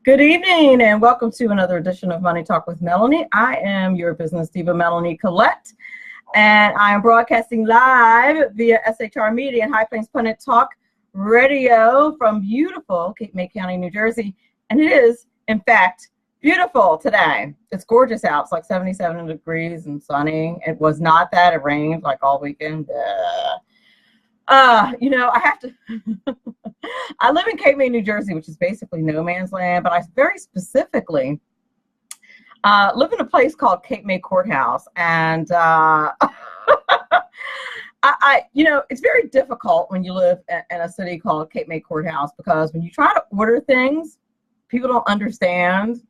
Good evening and welcome to another edition of Money Talk with Melanie. I am your business diva, Melanie Collette, and I am broadcasting live via SHR Media and High Plains Planet Talk Radio from beautiful Cape May County, New Jersey. And it is, in fact, beautiful today. It's gorgeous out. It's like 77 degrees and sunny. It was not that. It rained like all weekend. I have to, I live in Cape May, New Jersey, which is basically no man's land, but I very specifically live in a place called Cape May Courthouse. And it's very difficult when you live in a city called Cape May Courthouse, because when you try to order things, people don't understand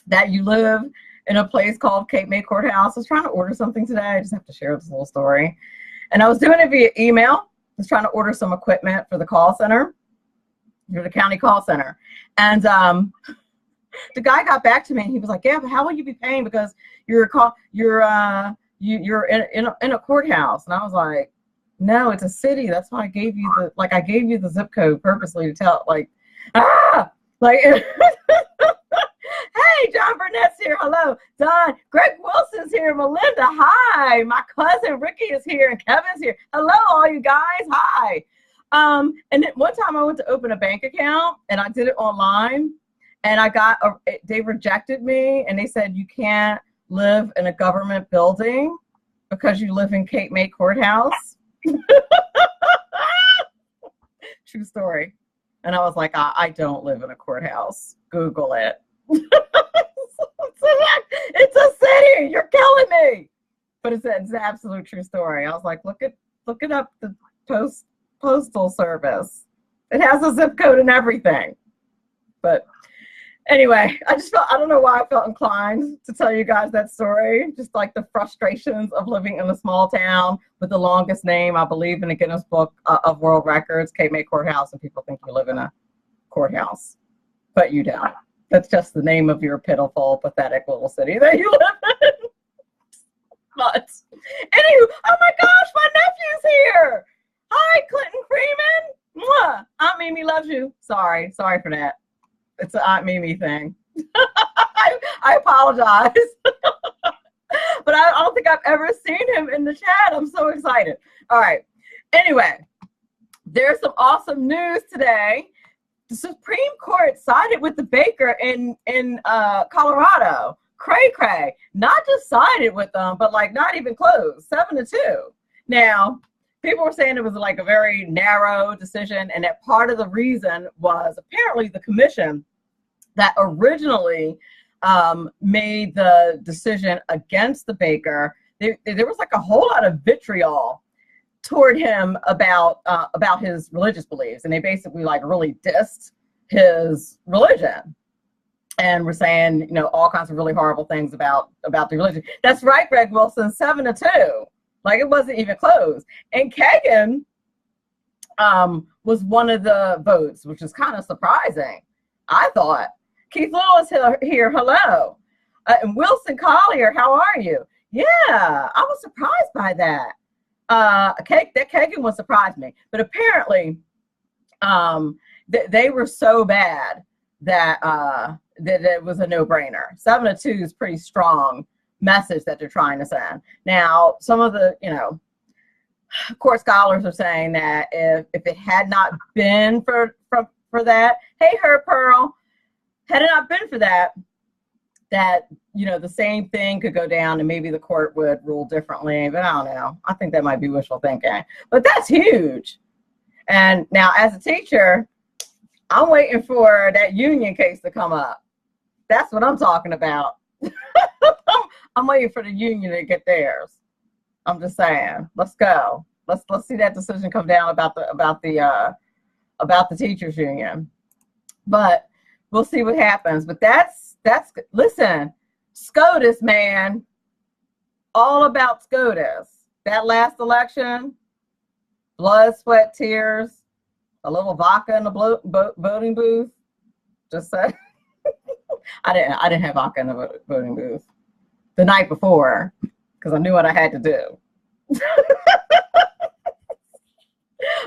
that you live in a place called Cape May Courthouse. I was trying to order something today. I just have to share this little story. And I was doing it via email. I was trying to order some equipment for the call center, for the county call center. And the guy got back to me and he was like, yeah, but how will you be paying? Because you're in a courthouse. And I was like, no, it's a city. That's why I gave you the zip code purposely to tell, Hey, John Burnett's here. Hello. Don. Greg Wilson's here. Melinda. Hi. My cousin Ricky is here and Kevin's here. Hello, all you guys. Hi. And then one time I went to open a bank account and I did it online, and they rejected me, and they said you can't live in a government building because you live in Cape May Courthouse. True story. And I was like, I don't live in a courthouse. Google it. It's a city. You're killing me. But it's an absolute true story. I was like, look it up, the postal service. It has a zip code and everything. But anyway, I don't know why I felt inclined to tell you guys that story. Just like the frustrations of living in a small town with the longest name, I believe, in the Guinness Book of World Records, Cape May Courthouse, and people think you live in a courthouse, but you don't. That's just the name of your pitiful, pathetic little city that you live in. But anywho, oh my gosh, my nephew's here. Hi, Clinton Freeman. Mwah. Aunt Mimi loves you. Sorry for that. It's an Aunt Mimi thing. I apologize. But I don't think I've ever seen him in the chat. I'm so excited. All right. Anyway, there's some awesome news today. The Supreme Court sided with the baker in Colorado. Cray. Not just sided with them, but like not even close. 7-2. Now, people were saying it was like a very narrow decision, and that part of the reason was apparently the commission that originally made the decision against the baker. There was like a whole lot of vitriol toward him about his religious beliefs, and they basically like really dissed his religion and were saying, all kinds of really horrible things about the religion. That's right, Greg Wilson, 7-2. Like it wasn't even close. And Kagan was one of the votes, which is kind of surprising. I thought. Keith Lewis here, hello. And Wilson Collier, how are you? Yeah, I was surprised by that. That Kagan one surprised me, but apparently they were so bad that it was a no-brainer. 7-2 is pretty strong message that they're trying to send. Now, some of the court scholars are saying that if it had not been for that, hey, her Pearl, had it not been for that the same thing could go down and maybe the court would rule differently, but I don't know. I think that might be wishful thinking, but that's huge. And now as a teacher, I'm waiting for that union case to come up. That's what I'm talking about. I'm waiting for the union to get theirs. I'm just saying, let's go. Let's see that decision come down about the teachers union. But we'll see what happens. But that's listen, SCOTUS, man, all about SCOTUS. That last election, blood, sweat, tears, a little vodka in the voting booth. Just say, I didn't have vodka in the voting booth the night before because I knew what I had to do.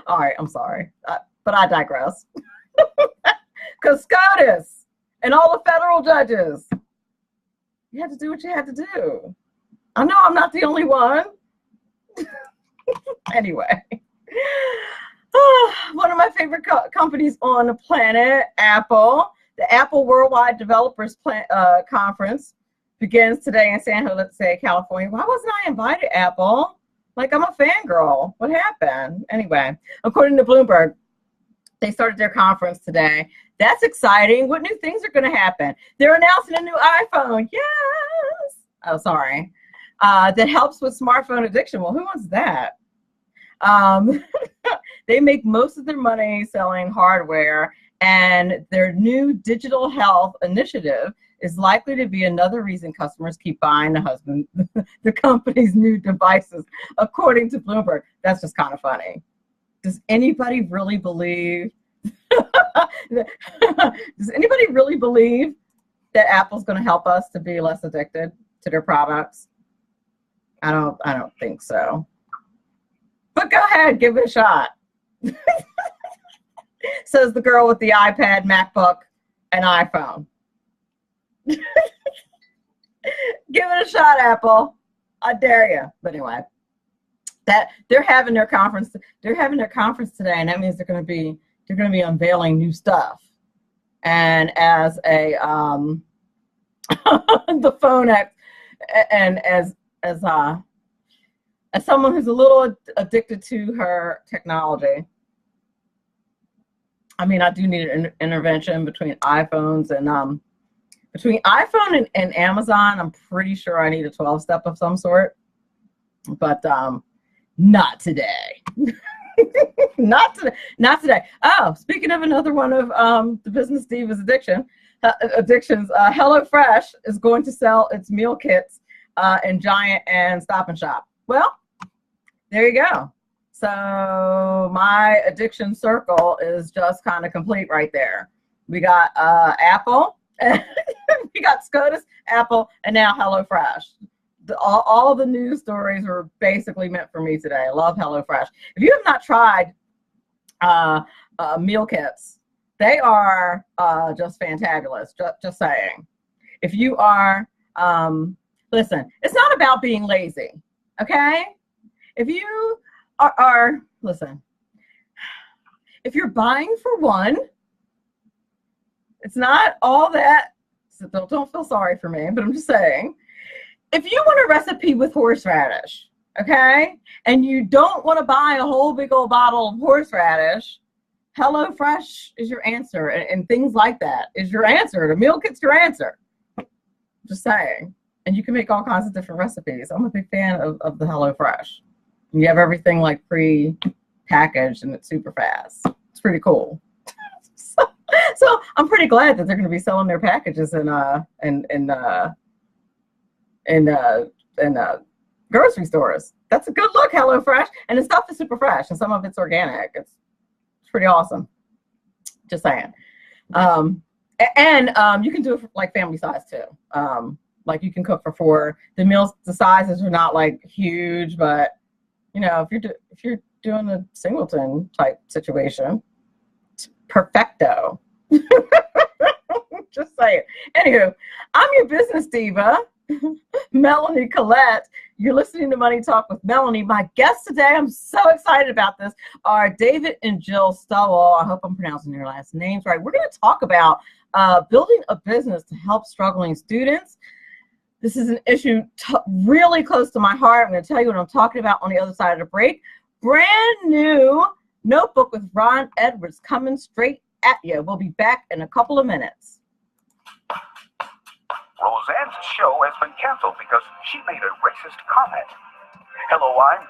All right, I'm sorry, but I digress. Because SCOTUS and all the federal judges. You had to do what you had to do. I know I'm not the only one. Anyway, one of my favorite companies on the planet, Apple. The Apple Worldwide Developers Conference begins today in San Jose, California. Why wasn't I invited, Apple? Like, I'm a fangirl. What happened? Anyway, according to Bloomberg, they started their conference today. That's exciting. What new things are going to happen? They're announcing a new iPhone. Yes. Oh, sorry. That helps with smartphone addiction. Well, who wants that? They make most of their money selling hardware, and their new digital health initiative is likely to be another reason customers keep buying the company's new devices, according to Bloomberg. That's just kind of funny. Does anybody really believe? Does anybody really believe that Apple's going to help us to be less addicted to their products? I don't think so. But go ahead, give it a shot. Says the girl with the iPad, MacBook, and iPhone. Give it a shot, Apple. I dare you. But anyway, that they're having their conference. They're having their conference today, and that means they're going to be unveiling new stuff. And as a the phone X, and as someone who's a little addicted to her technology, I mean, I do need an intervention between iPhones and between iPhone and Amazon. I'm pretty sure I need a 12-step of some sort, but not today. Not today. Oh, speaking of another one of the Business Divas addictions, HelloFresh is going to sell its meal kits in Giant and Stop and Shop. Well, there you go. So my addiction circle is just kind of complete right there. We got Apple, we got SCOTUS, Apple, and now HelloFresh. All the news stories were basically meant for me today. I love HelloFresh. If you have not tried meal kits, they are just fantabulous. Just saying. If you are, listen, it's not about being lazy, okay? If you listen, if you're buying for one, it's not all that, so don't feel sorry for me, but I'm just saying, if you want a recipe with horseradish, okay, and you don't want to buy a whole big old bottle of horseradish, HelloFresh is your answer, and things like that is your answer. The meal kit's your answer. Just saying. And you can make all kinds of different recipes. I'm a big fan of the HelloFresh. You have everything like pre-packaged, and it's super fast. It's pretty cool. So I'm pretty glad that they're going to be selling their packages in grocery stores. That's a good look, HelloFresh, and the stuff is super fresh, and some of it's organic. It's pretty awesome. Just saying. And you can do it for like family size too. Like you can cook for 4. The meals, the sizes are not like huge, but you know, if you're doing a singleton type situation, it's perfecto. Just saying. Anywho, I'm your business diva, Melanie Collette. You're listening to Money Talk with Melanie. My guests today, I'm so excited about this, are David and Jill Stowell. I hope I'm pronouncing your last names right. We're going to talk about building a business to help struggling students. This is an issue really close to my heart. I'm going to tell you what I'm talking about on the other side of the break. Brand new notebook with Ron Edwards coming straight at you. We'll be back in a couple of minutes. Roseanne's show has been canceled because she made a racist comment. Hello, I'm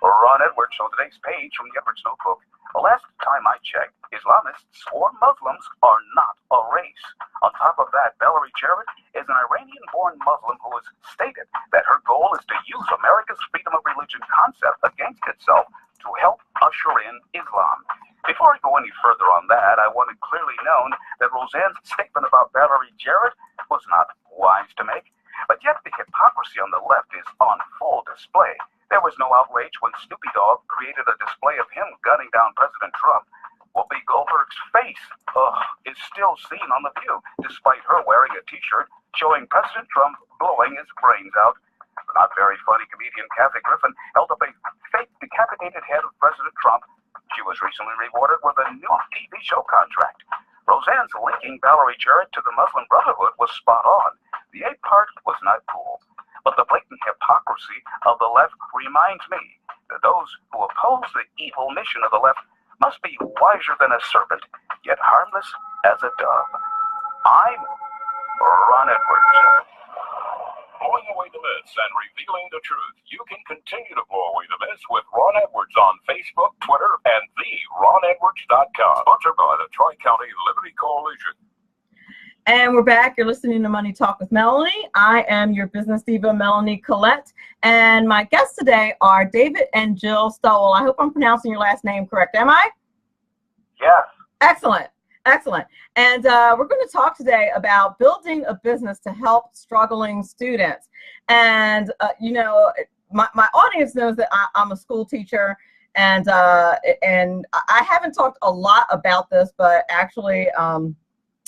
Ron Edwards on today's page from the Edwards Notebook. The last time I checked, Islamists or Muslims are not a race. On top of that, Valerie Jarrett is an Iranian-born Muslim who has stated that her goal is to use America's freedom of religion concept against itself to help usher in Islam. Before I go any further on that, I want it clearly known that Roseanne's statement about Valerie Jarrett was not wise to make, but yet the hypocrisy on the left is on full display. There was no outrage when Snoopy Dogg created a display of him gunning down President Trump. Whoopi Goldberg's face is still seen on The View, despite her wearing a t-shirt showing President Trump blowing his brains out. The not very funny comedian Kathy Griffin held up a fake decapitated head of President Trump. She was recently rewarded with a new TV show contract. Roseanne's linking Valerie Jarrett to the Muslim Brotherhood was spot on. The ape part was not cool. But the blatant hypocrisy of the left reminds me that those who oppose the evil mission of the left must be wiser than a serpent, yet harmless as a dove. I'm Ron Edwards. Blowing away the myths and revealing the truth. You can continue to blow away the myths with Ron Edwards on Facebook, Twitter, and theronedwards.com. Sponsored by the Tri-County Liberty Coalition. And we're back. You're listening to Money Talk with Melanie. I am your business diva, Melanie Collette. And my guests today are David and Jill Stowell. I hope I'm pronouncing your last name correct. Am I? Yes. Excellent. Excellent. And we're going to talk today about building a business to help struggling students. And, you know, my audience knows that I'm a school teacher. And I haven't talked a lot about this, but actually,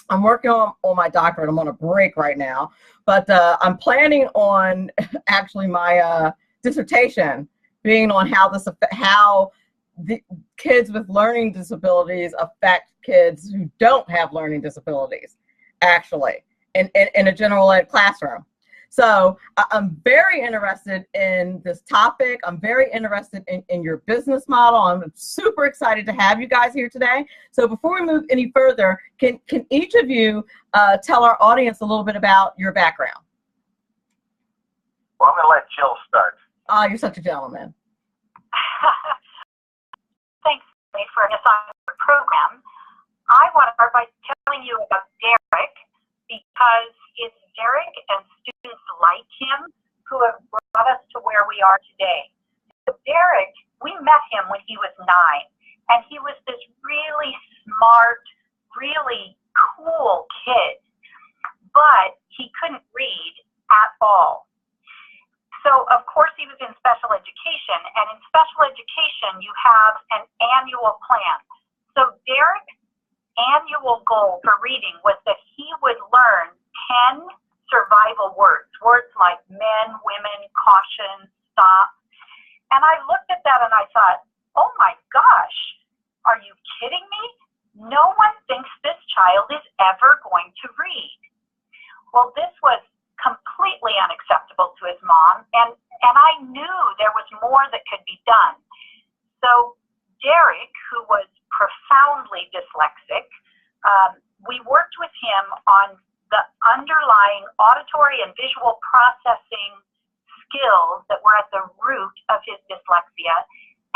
I'm working on my doctorate. I'm on a break right now, but I'm planning on actually my dissertation being on how the kids with learning disabilities affect kids who don't have learning disabilities, actually, in a general ed classroom. So I'm very interested in this topic. I'm very interested in your business model. I'm super excited to have you guys here today. So before we move any further, can each of you tell our audience a little bit about your background? Well, I'm going to let Jill start. Oh, you're such a gentleman. Thanks for an assignment program. I want to start by telling you about Derek, because it's Derek and students like him who have brought us to where we are today. So Derek, we met him when he was 9, and he was this really smart, really cool kid, but he couldn't read at all. So, of course, he was in special education, and in special education, you have an annual plan. So Derek's annual goal for reading was that he would learn 10 survival words like men, women, caution, stop. And I looked at that and I thought, oh my gosh, are you kidding me? No one thinks this child is ever going to read. Well, this was completely unacceptable to his mom, and I knew there was more that could be done. So Derek, who was profoundly dyslexic, we worked with him on the underlying auditory and visual processing skills that were at the root of his dyslexia,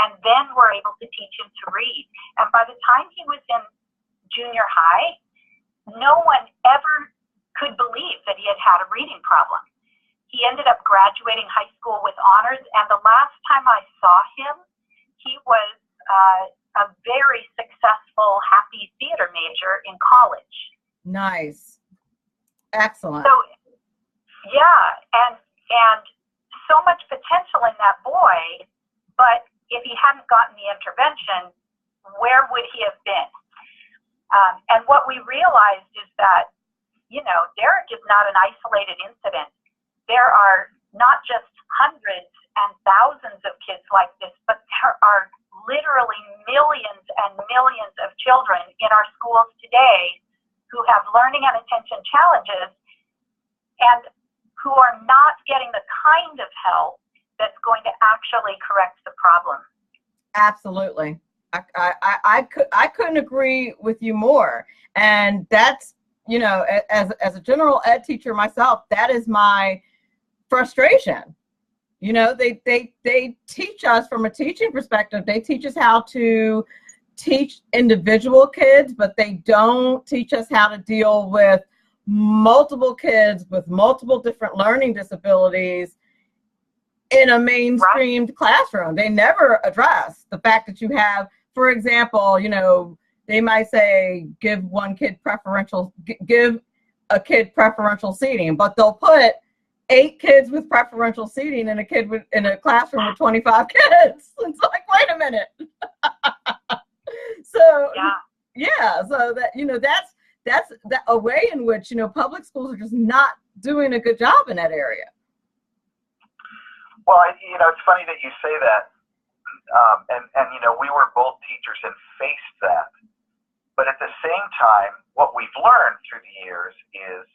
and then were able to teach him to read. And by the time he was in junior high, no one ever could believe that he had had a reading problem. He ended up graduating high school with honors, and the last time I saw him, he was a very successful, happy theater major in college. Nice. Excellent. So, yeah, and so much potential in that boy, but if he hadn't gotten the intervention, where would he have been? And what we realized is that, you know, Derek is not an isolated incident. There are not just hundreds and thousands of kids like this, but there are literally millions and millions of children in our schools today who have learning and attention challenges and who are not getting the kind of help that's going to actually correct the problem. Absolutely. I couldn't agree with you more. And that's, you know, as a general ed teacher myself, that is my frustration. You know, they teach us from a teaching perspective. They teach us how to teach individual kids, but they don't teach us how to deal with multiple kids with multiple different learning disabilities in a mainstreamed classroom. They never address the fact that you have, for example, you know, they might say give a kid preferential seating, but they'll put 8 kids with preferential seating and in a classroom with 25 kids. It's like, wait a minute. So, Yeah, so that, that's a way in which, public schools are just not doing a good job in that area. Well, it's funny that you say that. And we were both teachers and faced that. But at the same time, what we've learned through the years is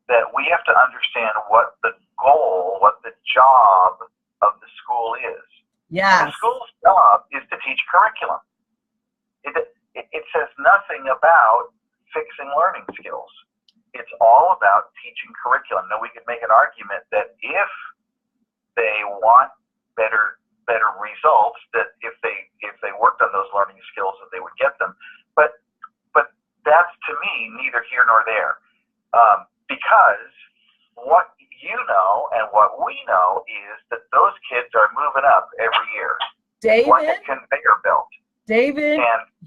that we have to understand what the goal, what the job of the school is. Yeah. The school's job is to teach curriculum. It says nothing about fixing learning skills. It's all about teaching curriculum. Now, we could make an argument that if they want better results, that if they worked on those learning skills, that they would get them. But that's, to me, neither here nor there, because what you know and what we know is that those kids are moving up every year. David, like a conveyor belt. David,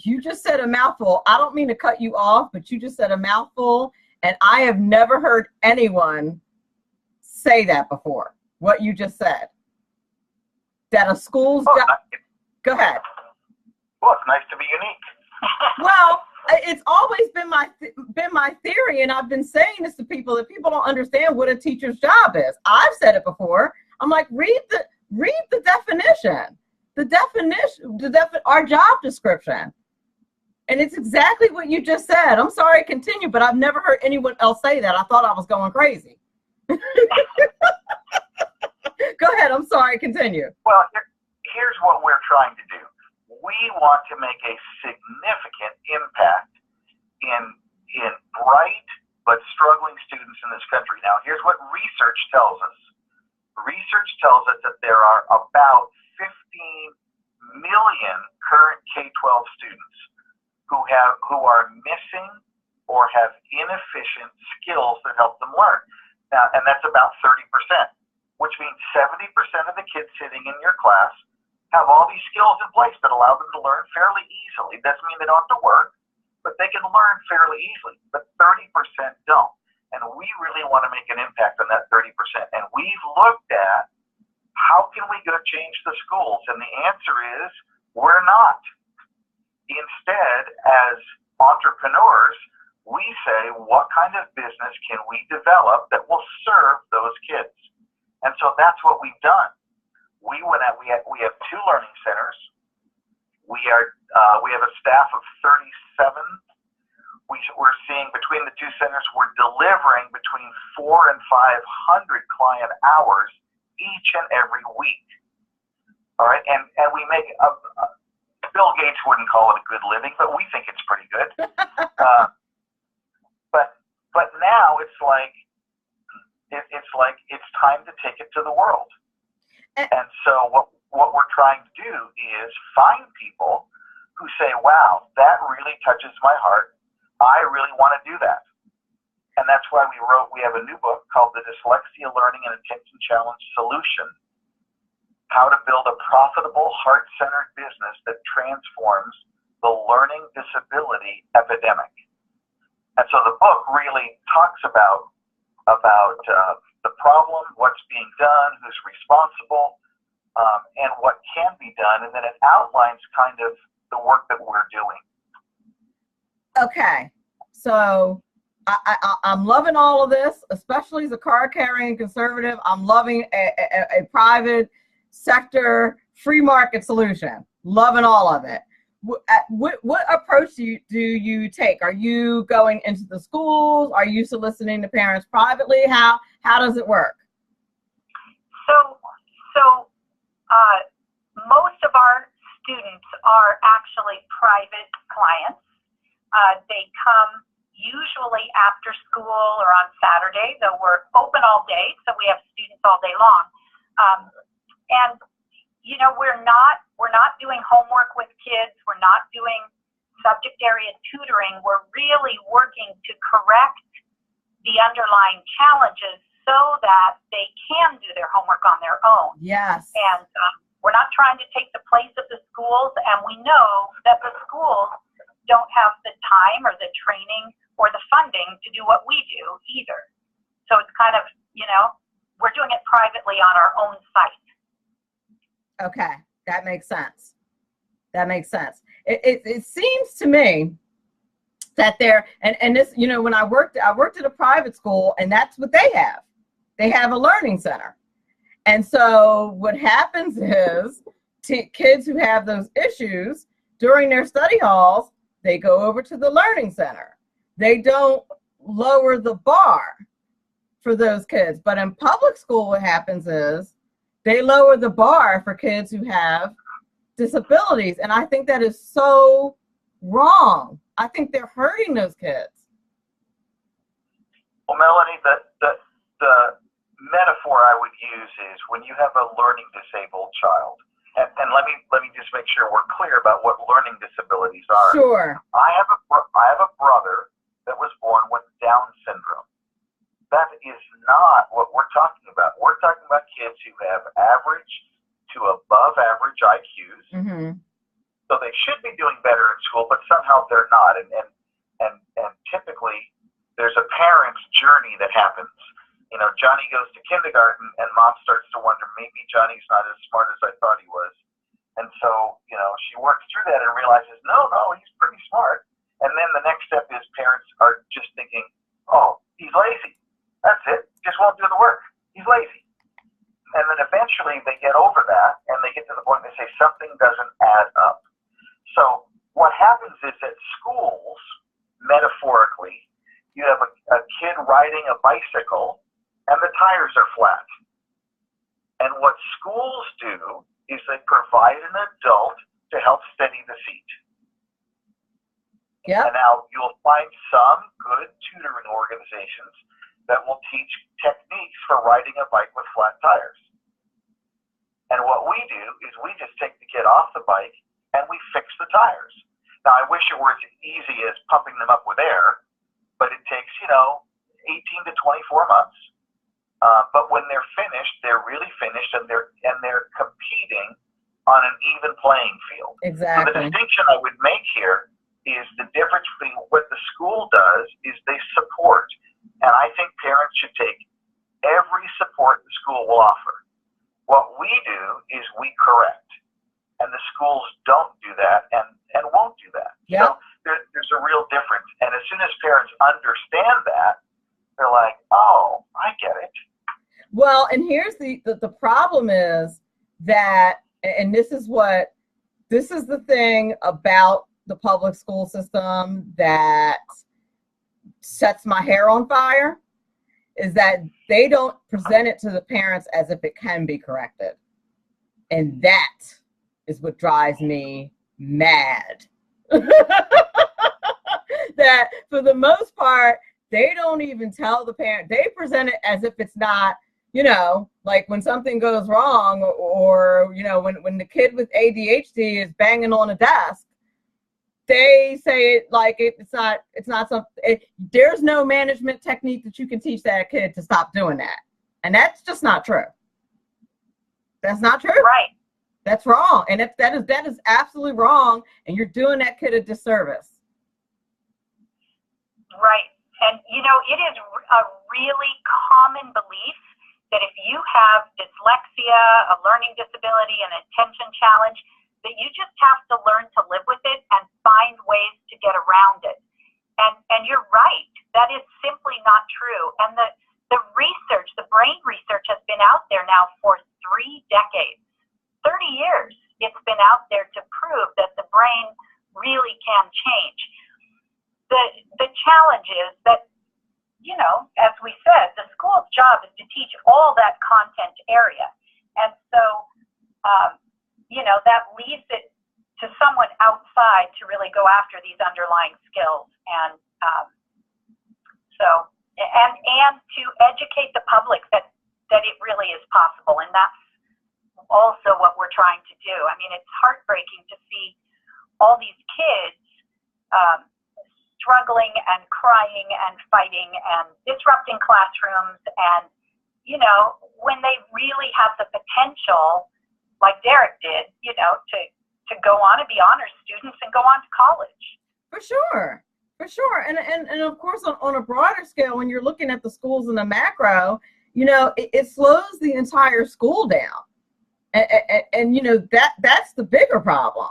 you just said a mouthful. I don't mean to cut you off, but you just said a mouthful, and I have never heard anyone say that before. What you just said. That a school's job. Go ahead. Well, it's nice to be unique. Well, it's always been my theory, and I've been saying this to people, that people don't understand what a teacher's job is. I've said it before. I'm like, read the definition. Our job description. And it's exactly what you just said. I'm sorry, continue, but I've never heard anyone else say that. I thought I was going crazy. Go ahead, I'm sorry, continue. Well, here's what we're trying to do. We want to make a significant impact in bright but struggling students in this country. Now, here's what research tells us. Research tells us that there are about 15 million current K-12 students who are missing or have inefficient skills that help them learn. Now, and that's about 30%, which means 70% of the kids sitting in your class have all these skills in place that allow them to learn fairly easily. Doesn't mean they don't have to work, but they can learn fairly easily. But 30% don't. And we really want to make an impact on that 30%. And we've looked at how can we go change the schools? And the answer is we're not. Instead, as entrepreneurs, we say, what kind of business can we develop that will serve those kids? And so that's what we've done. We have 2 learning centers. We have a staff of 37. We're seeing between the 2 centers, we're delivering between 400 and 500 client hours each and every week. All right, and we make Bill Gates wouldn't call it a good living, but we think it's pretty good. But now it's like it's time to take it to the world. And so what we're trying to do is find people who say, wow, that really touches my heart. I really want to do that. And that's why we have a new book called The Dyslexia Learning and Attention Challenge Solution, How to Build a Profitable Heart-Centered Business That Transforms the Learning Disability Epidemic. And so the book really talks about the problem, what's being done, who's responsible, and what can be done. And then it outlines kind of the work that we're doing. Okay. So I'm loving all of this, especially as a card-carrying conservative. I'm loving a private sector, free market solution. Loving all of it. What approach do you take? Are you going into the schools? Are you soliciting the parents privately? How does it work? So most of our students are actually private clients. They come usually after school or on Saturday, though we're open all day, so we have students all day long. And we're not doing homework with kids. We're not doing subject area tutoring. We're really working to correct the underlying challenges so that they can do their homework on their own. Yes. And we're not trying to take the place of the schools, and we know that the schools don't have the time or the training or the funding to do what we do either. So it's kind of, we're doing it privately on our own site. Okay, that makes sense. It seems to me sat there, and this, you know, when I worked at a private school, and that's what they have. They have a learning center. And so what happens is kids who have those issues during their study halls, they go over to the learning center. They don't lower the bar for those kids. But in public school, what happens is they lower the bar for kids who have disabilities. And I think that is so wrong. I think they're hurting those kids. Well, Melanie, the metaphor I would use is when you have a learning disabled child, and let me just make sure we're clear about what learning disabilities are. Sure. I have a brother that was born with Down syndrome. That is not what we're talking about. We're talking about kids who have average to above average IQs. Mm-hmm. So they should be doing better in school, but somehow they're not. And typically there's a parent's journey that happens. You know, Johnny goes to kindergarten and mom starts to wonder, maybe Johnny's not as smart as I thought he was. And so, you know, she works through that and realizes, no, he's pretty smart. And then the next step is parents are just thinking, oh, he's lazy. That's it. Just won't do the work. He's lazy. And then eventually they get over that and they get to the point they say something doesn't add up. So what happens is at schools, metaphorically, you have a kid riding a bicycle and the tires are flat. And what schools do is they provide an adult to help steady the seat. Yeah. And now you'll find some good tutoring organizations that will teach techniques for riding a bike with flat tires. And what we do is we just take the kid off the bike and we fix the tires. Now, I wish it were as easy as pumping them up with air, but it takes, 18 to 24 months. But when they're finished, they're really finished, and they're competing on an even playing field. Exactly. So the distinction I would make here is the difference between what the school does is they support. And I think parents should take every support the school will offer. What we do is we correct. And the schools don't do that and won't do that. Yeah. So there's a real difference. And as soon as parents understand that, they're like, oh, I get it. Well, and here's the problem is that, and this is the thing about the public school system that sets my hair on fire, is that they don't present it to the parents as if it can be corrected. And that is what drives me mad. That for the most part, they don't even tell the parent. They present it as if it's not, like when something goes wrong, or, when the kid with ADHD is banging on a desk, they say it like it's not something. There's no management technique that you can teach that kid to stop doing that. And that's just not true. That's not true. Right. That's wrong. And if that is absolutely wrong, and you're doing that kid a disservice. Right. And, it is a really common belief that if you have dyslexia, a learning disability, an attention challenge, that you just have to learn to live with it and find ways to get around it. And you're right. That is simply not true. And the research, the brain research, has been out there now for 3 decades. 30 years it's been out there to prove that the brain really can change. The challenge is that, as we said, the school's job is to teach all that content area. And so, that leaves it to someone outside to really go after these underlying skills. And and to educate the public that it really is possible. And that's also what we're trying to do. I mean, it's heartbreaking to see all these kids struggling and crying and fighting and disrupting classrooms, and when they really have the potential, like Derek did, to go on and be honors students and go on to college. For sure. And of course, on a broader scale, when you're looking at the schools in the macro, it slows the entire school down. And that's the bigger problem.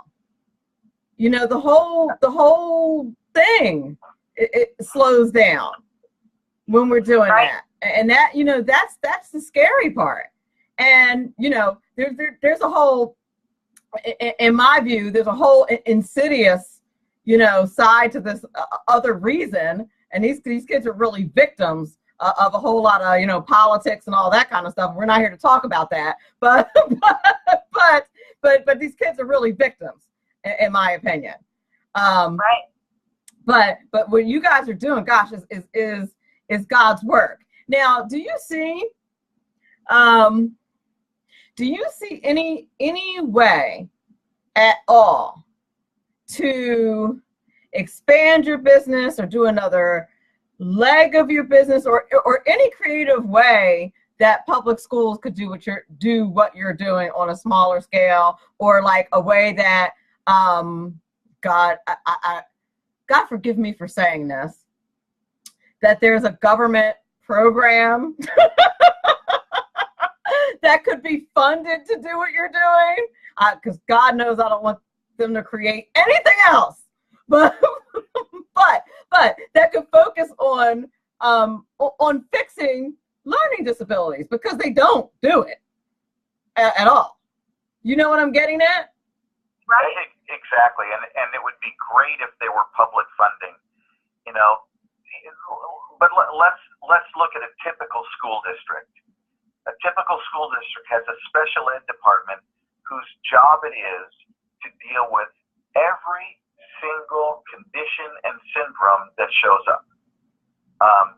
The whole thing it slows down when we're doing Right. that. And that, that's the scary part. And, there's a whole, in my view, there's a whole insidious, side to this other reason. And these kids are really victims of a whole lot of, politics and all that kind of stuff. We're not here to talk about that, but these kids are really victims, in my opinion. Right. But what you guys are doing, gosh, is God's work. Now, do you see any way at all to expand your business or do another leg of your business or any creative way that public schools could do what you're doing on a smaller scale, or like a way that God forgive me for saying this, that there's a government program that could be funded to do what you're doing? Because God knows I don't want them to create anything else, but that could focus on fixing learning disabilities, because they don't do it at all. You know what I'm getting at? Right. Exactly. And it would be great if there were public funding, but let's look at a typical school district. A typical school district has a special ed department whose job it is to deal with every single condition and syndrome that shows up.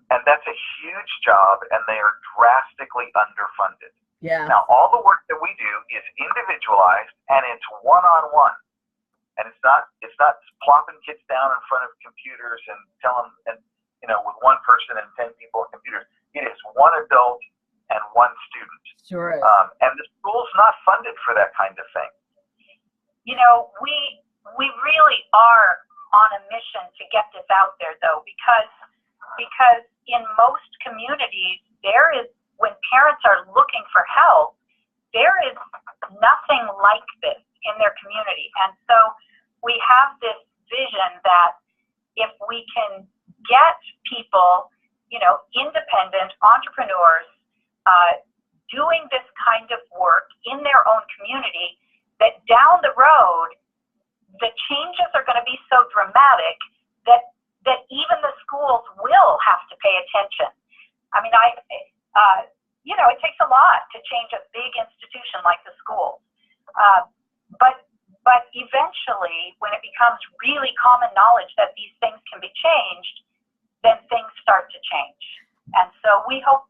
And that's a huge job, and they are drastically underfunded. Yeah. Now, all the work that we do is individualized, and it's one-on-one. And it's not plopping kids down in front of computers and telling, with one person and 10 people on computers. It is one adult and one student. Sure is. And the school's not funded for that kind of thing. We really are on a mission to get this out there, though, because in most communities, when parents are looking for help, there is nothing like this in their community. And so we have this vision that if we can get people, independent entrepreneurs, doing this kind of work in their own community, that down the road, the changes are going to be so dramatic that even the schools will have to pay attention. I mean, it takes a lot to change a big institution like the schools. But eventually, when it becomes really common knowledge that these things can be changed, then things start to change. And so we hope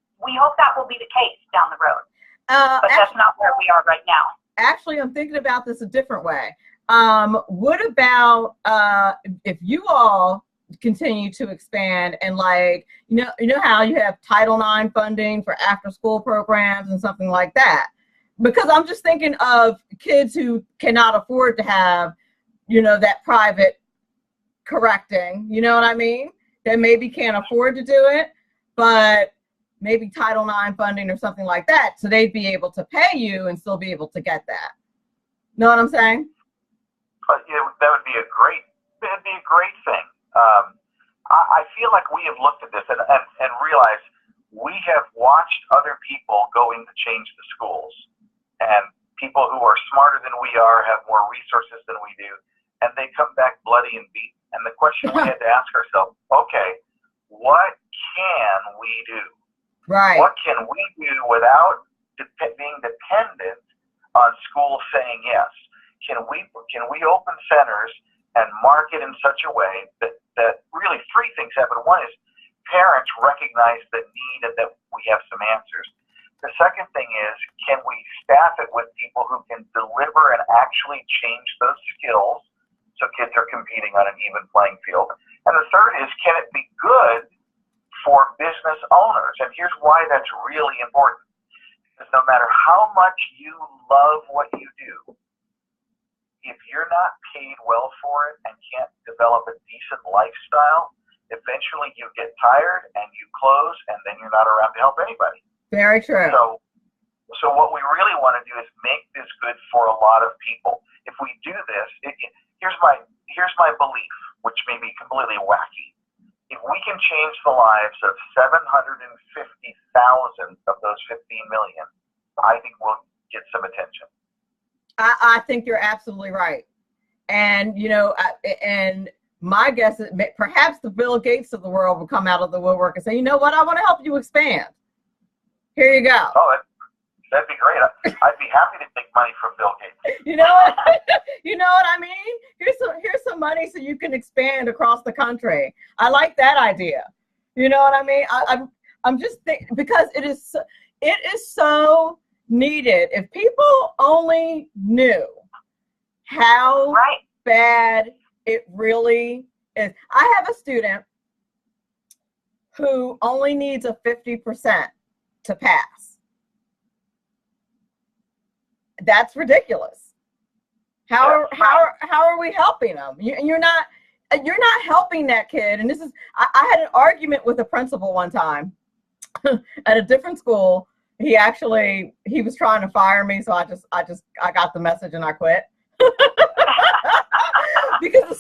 that will be the case down the road. But that's not where we are right now. Actually, I'm thinking about this a different way. What about if you all continue to expand and you know how you have Title IX funding for after school programs and something like that? Because I'm just thinking of kids who cannot afford to have, that private correcting, you know what I mean? That maybe can't afford to do it, but maybe Title IX funding or something like that. So they'd be able to pay you and still be able to get that. Know what I'm saying? But that would be a great thing. I feel like we have looked at this and realized we have watched other people going to change the schools, and people who are smarter than we are, have more resources than we do, and they come back bloody and beaten. And the question we had to ask ourselves, okay, what can we do? Right. What can we do without being dependent on schools saying yes? Can we open centers and market in such a way that really three things happen. One is parents recognize the need and that we have some answers. The second thing is, can we staff it with people who can deliver and actually change those skills so kids are competing on an even playing field? And the third is, can it be good for business owners? And here's why that's really important. Because no matter how much you love what you do, if you're not paid well for it and can't develop a decent lifestyle, eventually you get tired and you close, and then you're not around to help anybody. Very true. So what we really want to do is make this good for a lot of people. If we do this, here's my belief, which may be completely wacky. if we can change the lives of 750,000 of those 15 million, I think we'll get some attention. I think you're absolutely right. And, you know, and my guess is perhaps the Bill Gates of the world will come out of the woodwork and say, you know what, I want to help you expand. Here you go. Oh, that'd be great. I'd be happy to take money from Bill Gates. You know what? You know what I mean? Here's some money so you can expand across the country. I like that idea. You know what I mean? I'm just thinking, because it is so needed. If people only knew how bad it really is. I have a student who only needs a 50% to pass. That's ridiculous. How are we helping them? You're not helping that kid. And this is, I had an argument with a principal one time at a different school. He was trying to fire me, so I got the message and I quit. Because the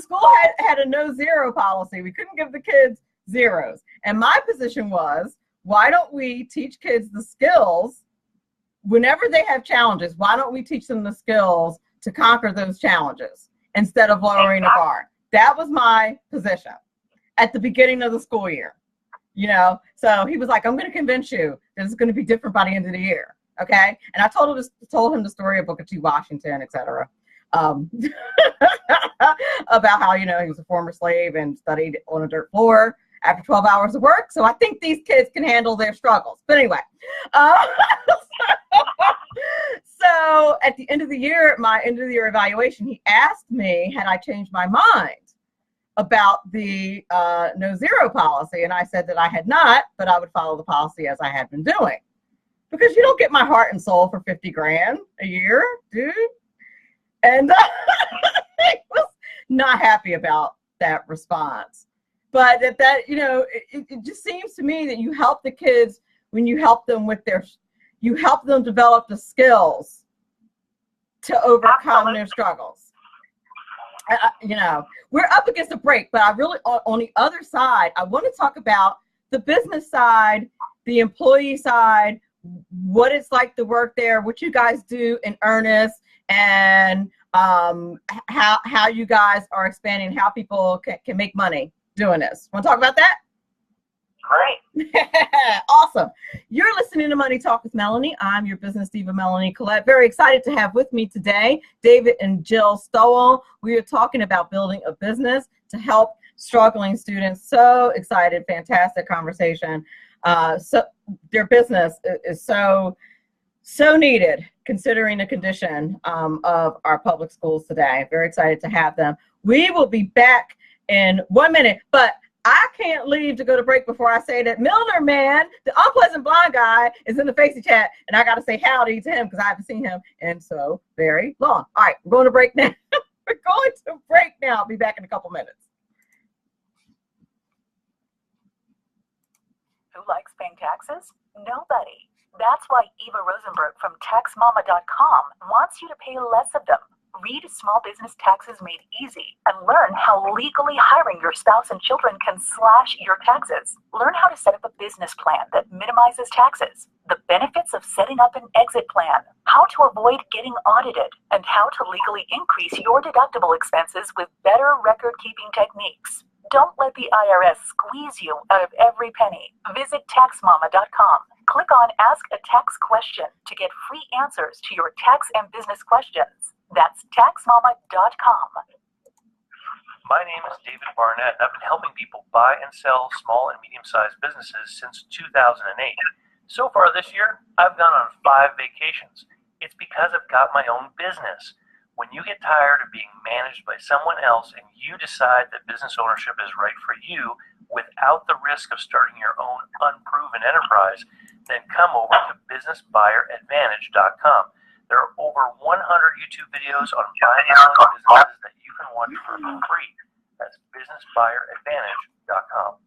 school had a no zero policy. We couldn't give the kids zeros. And my position was, why don't we teach kids the skills whenever they have challenges? Why don't we teach them the skills to conquer those challenges instead of lowering the bar? That was my position at the beginning of the school year. You know, so he was like, I'm going to convince you that it's going to be different by the end of the year. Okay. And I told him the story of Booker T. Washington, et cetera. About how, you know, he was a former slave and studied on a dirt floor after 12 hours of work. So I think these kids can handle their struggles. But anyway, so at the end of the year, my end of the year evaluation, he asked me, had I changed my mind about the no zero policy. And I said that I had not, but I would follow the policy as I had been doing. Because you don't get my heart and soul for 50 grand a year, dude. And I was not happy about that response. But that you know, it just seems to me that you help the kids when you help them you help them develop the skills to overcome their struggles. You know, we're up against a break, but I really, on the other side, I want to talk about the business side, the employee side, what it's like to work there, what you guys do in earnest, and how you guys are expanding, how people can make money doing this. Want to talk about that? Great. Awesome. You're listening to Money Talk with Melanie. I'm your business diva, Melanie Collette. Very excited to have with me today David and Jill Stowell. We are talking about building a business to help struggling students. So excited. Fantastic conversation. So their business is so needed considering the condition of our public schools today. Very excited to have them. We will be back in 1 minute, but I can't leave to go to break before I say that Milner Man, the unpleasant blonde guy, is in the Facey chat, and I got to say howdy to him because I haven't seen him in so very long. All right, we're going to break now. We're going to break now. I'll be back in a couple minutes. Who likes paying taxes? Nobody. That's why Eva Rosenberg from TaxMama.com wants you to pay less of them. Read Small Business Taxes Made Easy and learn how legally hiring your spouse and children can slash your taxes. Learn how to set up a business plan that minimizes taxes, the benefits of setting up an exit plan, how to avoid getting audited, and how to legally increase your deductible expenses with better record-keeping techniques. Don't let the IRS squeeze you out of every penny. Visit TaxMama.com. Click on Ask a Tax Question to get free answers to your tax and business questions. That's TaxMama.com. My name is David Barnett. I've been helping people buy and sell small and medium-sized businesses since 2008. So far this year, I've gone on 5 vacations. It's because I've got my own business. When you get tired of being managed by someone else and you decide that business ownership is right for you without the risk of starting your own unproven enterprise, then come over to businessbuyeradvantage.com. There are over 100 YouTube videos on buying and selling businesses that you can watch for free. That's businessbuyeradvantage.com.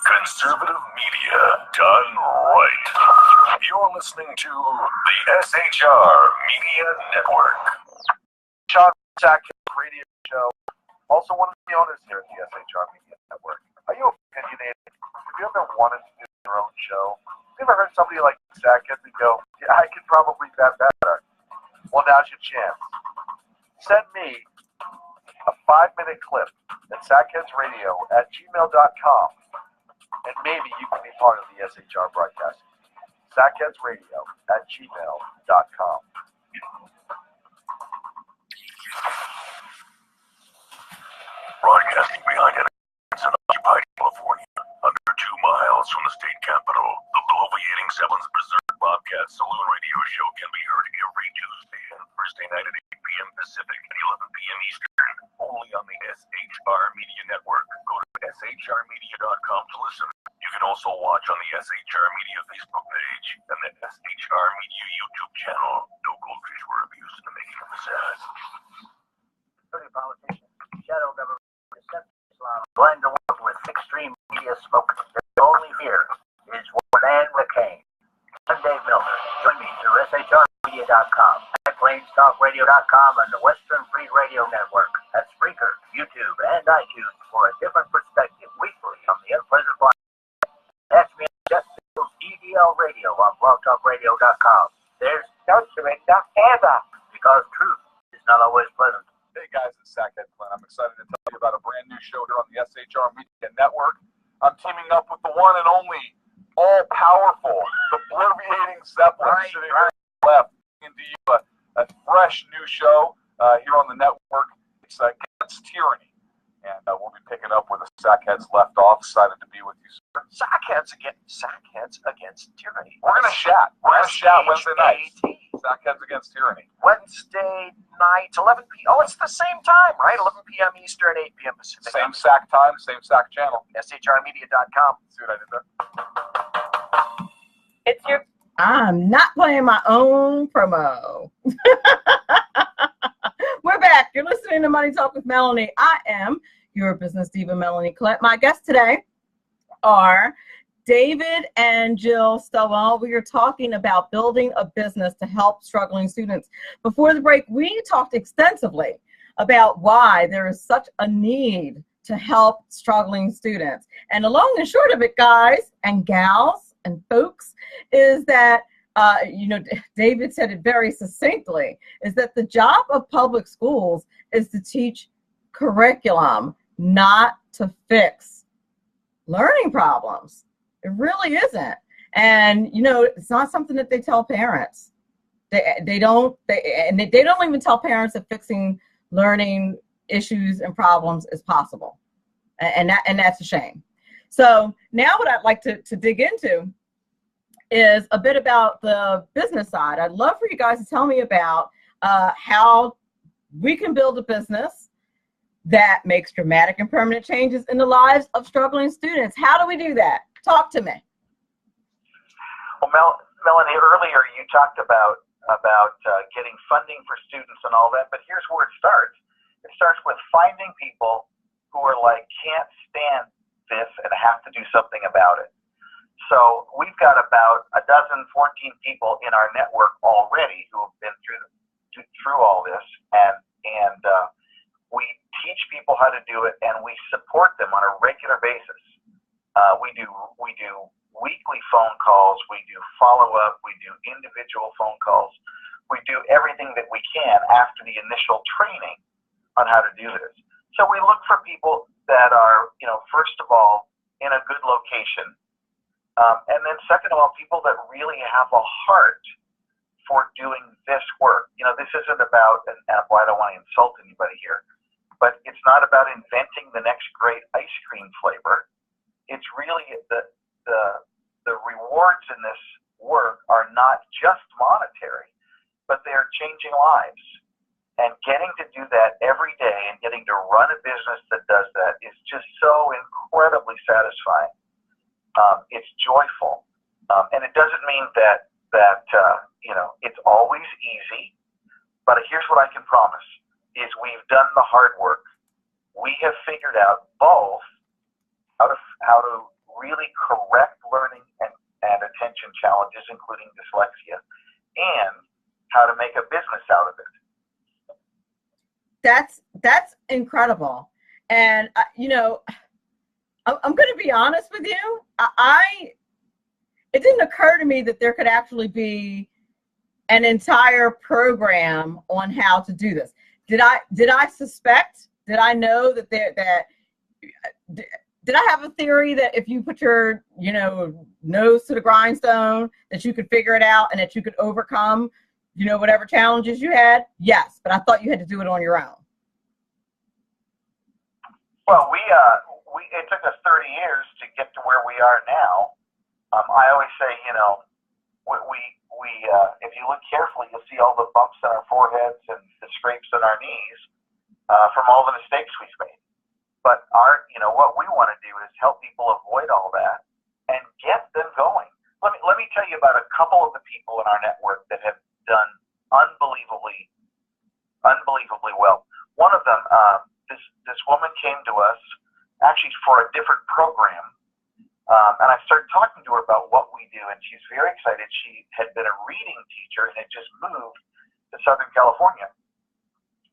Conservative media done right. You're listening to the SHR Media Network. Sean Sack Radio Show. Also, one of the owners here at the SHR Media Network. Are you opinionated? Have you ever wanted to do your own show? Have you ever heard somebody like Zach and go, yeah, I could probably do that better? Well, now's your chance. Send me a 5-minute clip at sackheadsradio@gmail.com, and maybe you can be part of the SHR broadcast. sackheadsradio@gmail.com. Broadcasting behind enemies in occupied California, under 2 miles from the state capital, the bloviating Sevens Preserve Bobcat Saloon Radio Show can be heard every Tuesday and Thursday night at 8 p.m. Pacific and 11 p.m. Eastern, only on the SHR Media Network. Go to shrmedia.com to listen. You can also watch on the SHR Media Facebook page and the SHR Media YouTube channel. No cultures were abused in the making of this ad. Politicians, shadow government, deceptive Islam, blind the world with extreme media smoke. The only fear is Warren McCain. I'm Dave Miller. Join me through shrmedia.com, at planestalkradio.com, and the Western Free Radio Network. That's Spreaker, YouTube, and iTunes for a different perspective weekly on the Unpleasant Blind. Catch me on Just EDL Radio on blogtalkradio.com. There's no surrender ever, because truth is not always pleasant. Hey guys, it's Sackhead Clint. I'm excited to tell you about a brand new show here on the SHR Media Network. I'm teaming up with the one and only, all-powerful, the bloviating Zeppelin sitting here on the left, into you a fresh new show here on the network. It's Against Tyranny, and we'll be picking up where the Sackheads left off. Excited to be with you, sir. Sackheads against tyranny. We're gonna chat. Wednesday night. Sackheads Against Tyranny. Wednesday night, 11 p.m. Oh, it's the same time, right? 11 p.m. Eastern, 8 p.m. Pacific. Same SAC time, same SAC channel. shrmedia.com. See what I did there? It's your. I'm not playing my own promo. We're back. You're listening to Money Talk with Melanie. I am your business diva, Melanie Collette. My guests today are David and Jill Stowell. We are talking about building a business to help struggling students. Before the break, we talked extensively about why there is such a need to help struggling students. And the long and short of it, guys and gals and folks, is that, David said it very succinctly, is that the job of public schools is to teach curriculum, not to fix learning problems. It really isn't. And, it's not something that they tell parents. They don't even tell parents that fixing learning issues and problems is possible. And that's a shame. So now what I'd like to dig into is a bit about the business side. I'd love for you guys to tell me about how we can build a business that makes dramatic and permanent changes in the lives of struggling students. How do we do that? Talk to me. Well, Melanie, earlier you talked about getting funding for students and all that, but here's where it starts. It starts with finding people who are like, can't stand this and have to do something about it. So we've got about 14 people in our network already who have been through all this, and we teach people how to do it, and we support them on a regular basis. We do weekly phone calls, we do follow-up, we do individual phone calls, we do everything that we can after the initial training on how to do this. So we look for people that are, first of all, in a good location, and then second of all, people that really have a heart for doing this work. This isn't about, and I don't want to insult anybody here, but it's not about inventing the next great ice cream flavor. It's really the rewards in this work are not just monetary, but they're changing lives. And getting to do that every day and getting to run a business that does that is just so incredibly satisfying. It's joyful. And it doesn't mean that it's always easy, but here's what I can promise, is we've done the hard work. We have figured out both how to really correct learning and attention challenges, including dyslexia, and how to make a business out of it. That's incredible. And, you know, I'm going to be honest with you. It didn't occur to me that there could actually be an entire program on how to do this. Did I suspect? Did I know that did I have a theory that if you put your, you know, nose to the grindstone, that you could figure it out and that you could overcome, you know, whatever challenges you had? Yes, but I thought you had to do it on your own. Well, it took us 30 years to get to where we are now. I always say, you know, if you look carefully, you'll see all the bumps in our foreheads and the scrapes on our knees from all the mistakes we've made. But what we want to do is help people avoid all that and get them going. Let me tell you about a couple of the people in our network that have done unbelievably well. One of them, this woman came to us actually for a different program. And I started talking to her about what we do, and she's very excited. She had been a reading teacher and had just moved to Southern California.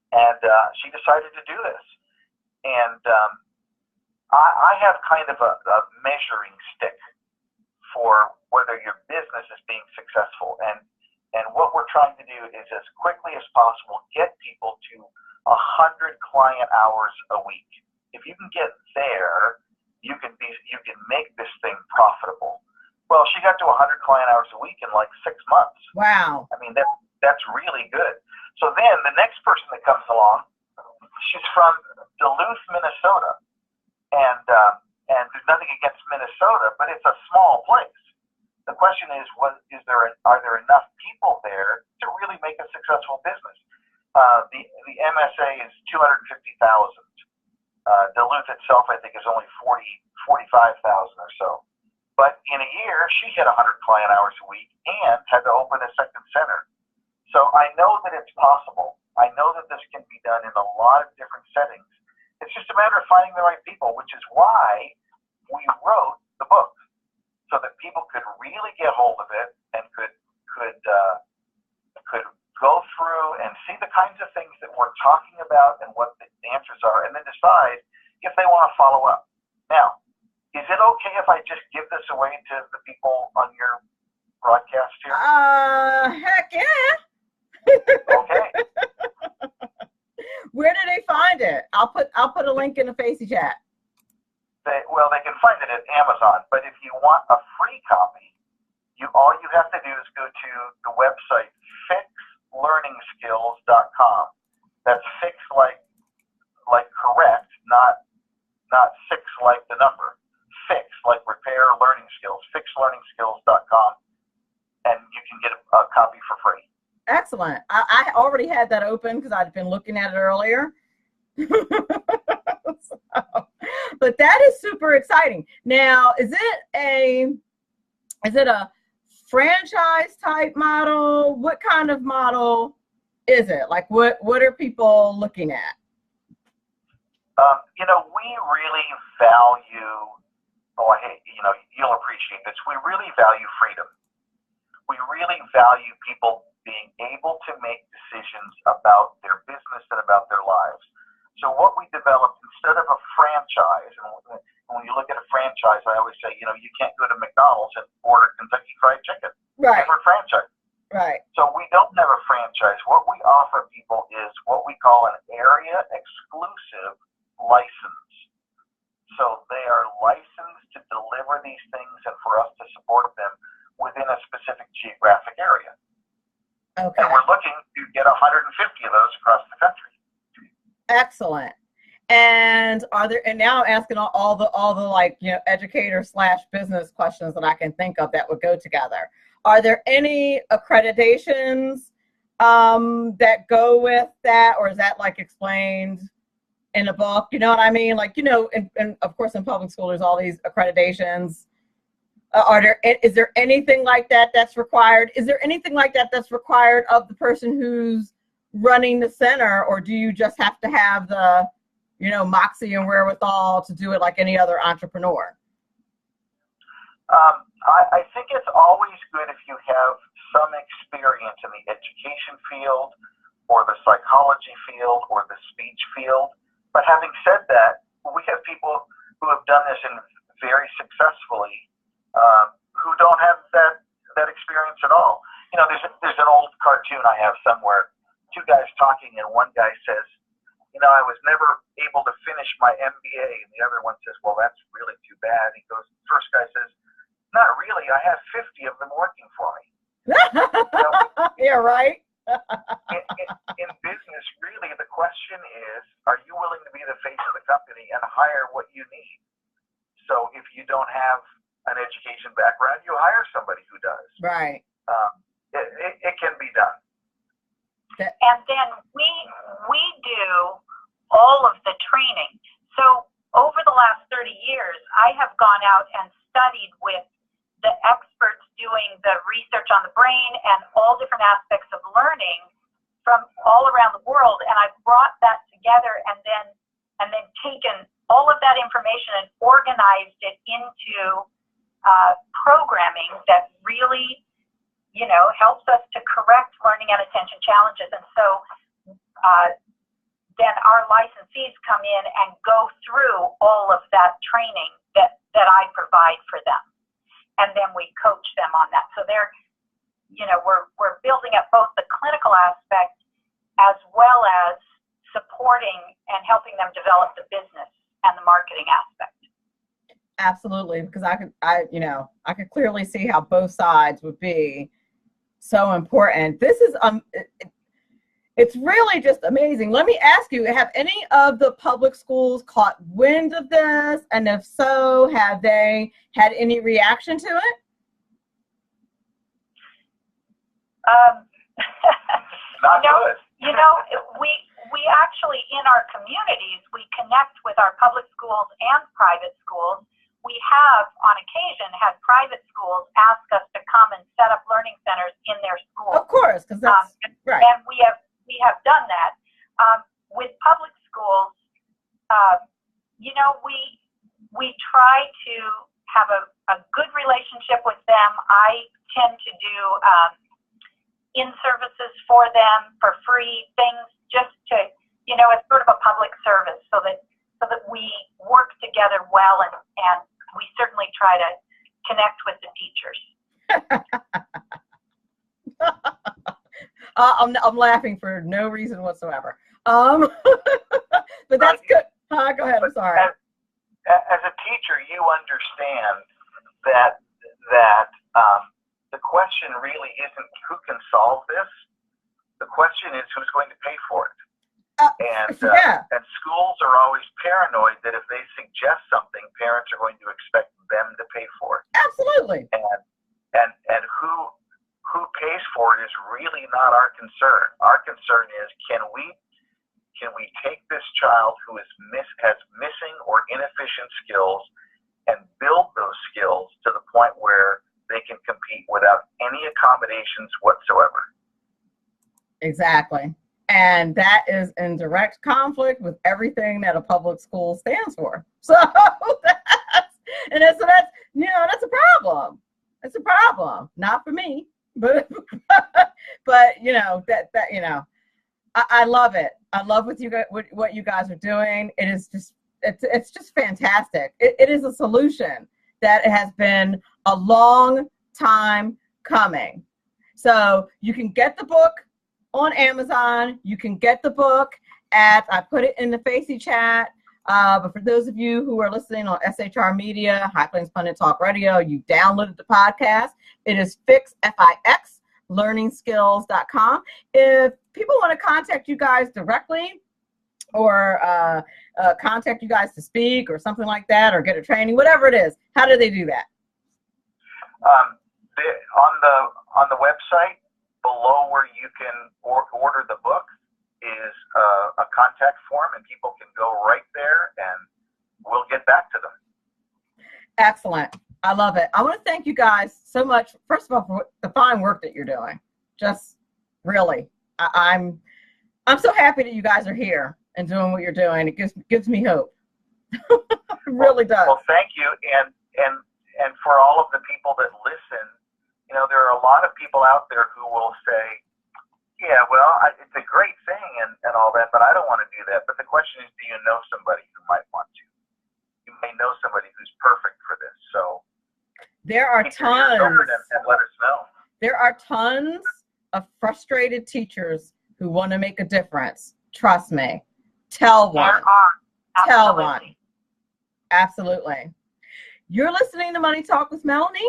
And she decided to do this. And I have kind of a measuring stick for whether your business is being successful. And what we're trying to do is, as quickly as possible, get people to 100 client hours a week. If you can get there, you can make this thing profitable. Well, she got to 100 client hours a week in like 6 months. Wow. I mean, that's really good. So then the next person that comes along, she's from Duluth, Minnesota, and there's nothing against Minnesota, but it's a small place. The question is, are there enough people there to really make a successful business? The MSA is 250,000. Duluth itself, I think, is only 45,000 or so. But in a year, she hit 100 client hours a week and had to open a second center. So I know that it's possible. I know that this can be done in a lot of different settings. It's just a matter of finding the right people, which is why we wrote the book, so that people could really get hold of it and could go through and see the kinds of things that we're talking about and what the answers are, and then decide if they want to follow up. Now, is it okay if I just give this away to the people on your broadcast here? Heck yeah. Okay. Where do they find it? I'll put a link in the Facey chat. They can find it at Amazon. But if you want a free copy, all you have to do is go to the website fixlearningskills.com. That's fix like correct, not six like the number. Fix like repair learning skills. Fixlearningskills.com, and you can get a copy for free. Excellent. I already had that open because I'd been looking at it earlier. But that is super exciting. Now, is it a franchise type model? What kind of model is it? Like, what are people looking at? We really value. You'll appreciate this. We really value freedom. We really value people being able to make decisions about their business and about their lives. So what we developed, instead of a franchise, and when you look at a franchise, I always say, you can't go to McDonald's and order Kentucky Fried Chicken. Right. Different franchise. Right. So we don't have a franchise. What we offer people is what we call an area exclusive license. So they are licensed to deliver these things and for us to support them within a specific geographic area. Okay. And we're looking to get 150 of those across the country. Excellent. And now I'm asking all the like, educator / business questions that I can think of that would go together. Are there any accreditations that go with that, or is that like explained in a book? You know what I mean? Like, and of course in public school there's all these accreditations. Is there anything like that that's required? Is there anything like that that's required of the person who's running the center, or do you just have to have the, moxie and wherewithal to do it like any other entrepreneur? I think it's always good if you have some experience in the education field or the psychology field or the speech field. But having said that, we have people who have done this and very successfully, who don't have that experience at all. You know, there's an old cartoon I have somewhere, two guys talking, and one guy says, you know, I was never able to finish my MBA, and the other one says, well, that's really too bad. He goes, first guy says, not really, I have 50 of them working for me. Yeah, right. in business, really, the question is, are you willing to be the face of the company and hire what you need? So if you don't have an education background, you hire somebody who does. Right. It can be done. And then we do all of the training. So over the last 30 years, I have gone out and studied with the experts doing the research on the brain and all different aspects of learning from all around the world, and I've brought that together and then taken all of that information and organized it into programming that really, you know, helps us to correct learning and attention challenges. And so then our licensees come in and go through all of that training that I provide for them. And then we coach them on that. So they're, you know, we're building up both the clinical aspect as well as supporting and helping them develop the business and the marketing aspect. Absolutely, because I could clearly see how both sides would be so important. This is it's really just amazing. Let me ask you, have any of the public schools caught wind of this? And if so, have they had any reaction to it? Not good. You know, we actually, in our communities, we connect with our public schools and private schools. We have, on occasion, had private schools ask us to come and set up learning centers in their schools. Of course, because that's right. And we have done that. With public schools, you know, we try to have a good relationship with them. I tend to do in-services for them for free, things just to, you know, it's sort of a public service so that we work together well, and we certainly try to connect with the teachers. I'm laughing for no reason whatsoever. But that's good. Go ahead. I'm sorry. As a teacher, you understand that the question really isn't who can solve this. The question is who's going to pay for it. And schools are always paranoid that if they suggest something, parents are going to expect them to pay for it. Absolutely. And who pays for it is really not our concern. Our concern is can we take this child who has missing or inefficient skills and build those skills to the point where they can compete without any accommodations whatsoever. Exactly. And that is in direct conflict with everything that a public school stands for. So that's a problem. It's a problem. Not for me, but you know, I love it. I love what you guys are doing. It is just, it's just fantastic. It is a solution that has been a long time coming. So you can get the book on Amazon. You can get the book I put it in the Facey chat. But for those of you who are listening on SHR Media, High Plains Pundit Talk Radio, you downloaded the podcast. It is Fix, F-I-X, learningskills.com. If people want to contact you guys directly or contact you guys to speak or something like that, or get a training, whatever it is, how do they do that? On the website, below where you can order the book is a contact form, and people can go right there and we'll get back to them. Excellent. I love it. I want to thank you guys so much, first of all, for the fine work that you're doing. Just really, I'm so happy that you guys are here and doing what you're doing. It gives me hope. It really does. Well, thank you. And for all of the people that listen, you know, there are a lot of people out there who will say, yeah, well, it's a great thing and all that, but I don't want to do that. But the question is, do you know somebody who might want to? There are Keep your ears tons. open and let us know. There are tons of frustrated teachers who want to make a difference. Trust me. Tell one. There are. Tell Absolutely. one. Absolutely. You're listening to Money Talk with Melanie.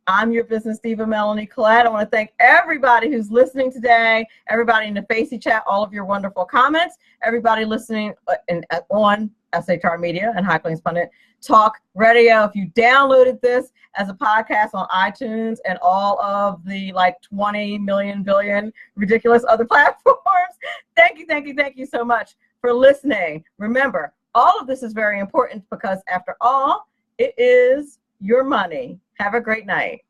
I'm your business diva, Melanie Collette. I want to thank everybody who's listening today, everybody in the Facey chat, all of your wonderful comments, everybody listening on SHR Media and High Plains Pundit Talk Radio. If you downloaded this as a podcast on iTunes and all of the 20 million billion ridiculous other platforms, thank you so much for listening. Remember, all of this is very important because after all, it is your money. Have a great night.